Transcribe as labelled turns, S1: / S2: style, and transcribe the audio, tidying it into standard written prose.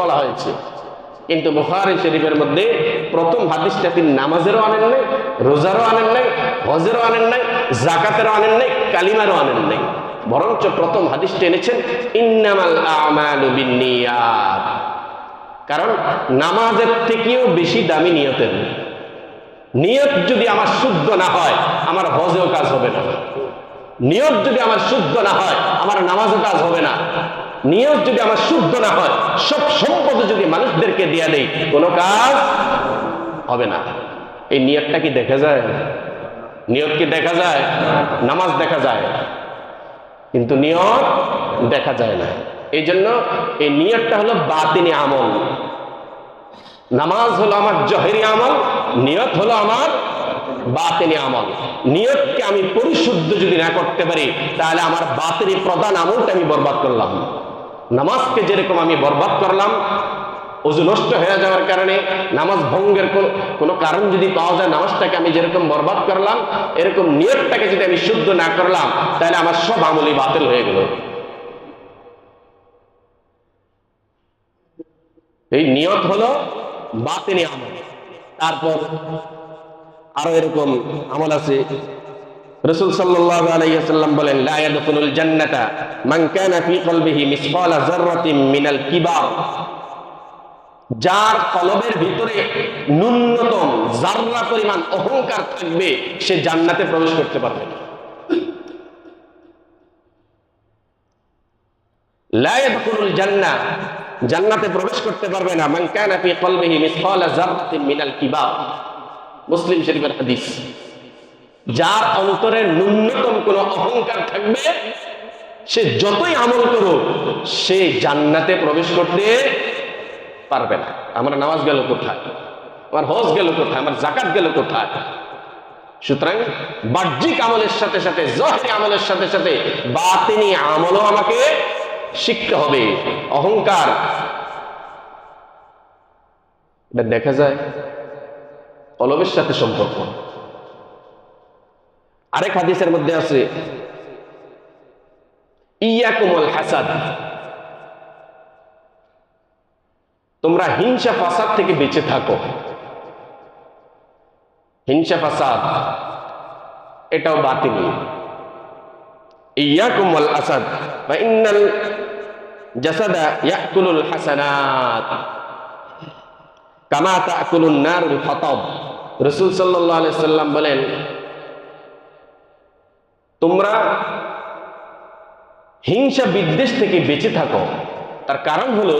S1: বলা হয়েছে। কিন্তু বুখারী শরীফের মধ্যে প্রথম হাদিসটা তিনি নামাজেরও আনেন নাই, রোজারও আনেন নাই, হজেরও আনেন নাই, যাকাতেরও আনেন নাই, কালিমারও আনেন নাই। বরঞ্চ প্রথম হাদিসটা এনেছেন ইন্নামাল আমালু বিন্নিয়াত। কারণ নামাজের থেকেও বেশি দামি নিয়তের। নিয়ত যদি আমার শুদ্ধ না হয়, আমার হজেও কাজ হবে না। নিয়ত যদি আমার শুদ্ধ না হয়, আমার নামাজও কাজ হবে না। নিয়ত যদি আমার শুদ্ধ না হয়, সব সম্পদ যদি মানুষদেরকে দিয়ে দেই, কোনো কাজ হবে না। এই নিয়তটা কি দেখা যায়? নিয়ত কি দেখা যায়? নামাজ দেখা যায় কিন্তু নিয়ত দেখা যায় না। এই জন্য এই নিয়তটা হলো বাতিনি আমল। নামাজ হলো আমার জহেরি আমল, নিয়ত হলো আমার বাতিনি আমল। নিয়তকে আমি পরিশুদ্ধ যদি না করতে পারি, তাহলে আমার বাতিনি প্রধান আমলটা আমি বরবাদ করলাম। নামাজকে যেরকম আমি বরবাদ করলাম, ওযু নষ্ট হয়ে যাওয়ার কারণে নামাজ ভঙ্গের কোনো কারণ যদি পাওয়া যায়, নামাজটাকে আমি যেরকম বরবাদ করলাম, এরকম নিয়তটাকে যদি আমি শুদ্ধ না করলাম, তাহলে আমার সব আমলই বাতিল হয়ে গেল। এই নিয়ত হলো বাতিনি আমল। তারপর আরো এরকম আমল আছে। রাসূল সাল্লাল্লাহু আলাইহি ওয়াসাল্লাম বলেন, লা ইয়াদখুলুল জান্নাতা মান কানা ফি কলবিহি মিসকালা যাররাতিন মিনাল কিবার। যার কলবের ভিতরে ন্যূনতম যাররা পরিমাণ অহংকার থাকবে, সে জান্নাতে প্রবেশ করতে পারবে না। লা ইয়াদখুলুল জান্নাহ, জান্নাতে প্রবেশ করতে পারবে না মান কানা ফি কলবিহি মিসকালা যাররাতিন মিনাল কিবার। মুসলিম শরীফের হাদিস। যার অন্তরে ন্যূনতম কোন অহংকার থাকবে, সে যতই আমল করুক, সে জান্নাতে প্রবেশ করতে পারবে না। আমার নামাজ গেল কোথায়? আমার হজ গেল কোথায়? আমার যাকাত গেল কোথায়? সুতরাং বাহ্যিক আমলের সাথে সাথে, জহিরি আমলের সাথে সাথে বাতিনি আমলও আমাকে শিখতে হবে। অহংকার এটা দেখা যায় কলবের সাথে সম্পর্ক। আরেক হাদিসের মধ্যে আছে ইয়াকুমুল হাসাদ, তোমরা হিংসা ফাসাদ থেকে বেঁচে থাকো। হিংসা ফাসাদ এটাও বাতিল। ইয়াকুমুল হাসাদ ওয়া ইন্নাল জাসাদা ইয়াকুলুল হাসানাত কামা তাকুলুন নারুল হাতাব। রাসূল সাল্লাল্লাহু আলাইহি সাল্লাম বলেন, তোমরা হিংসা বিদ্বেষ থেকে বেঁচে থাকো। তার কারণ হলো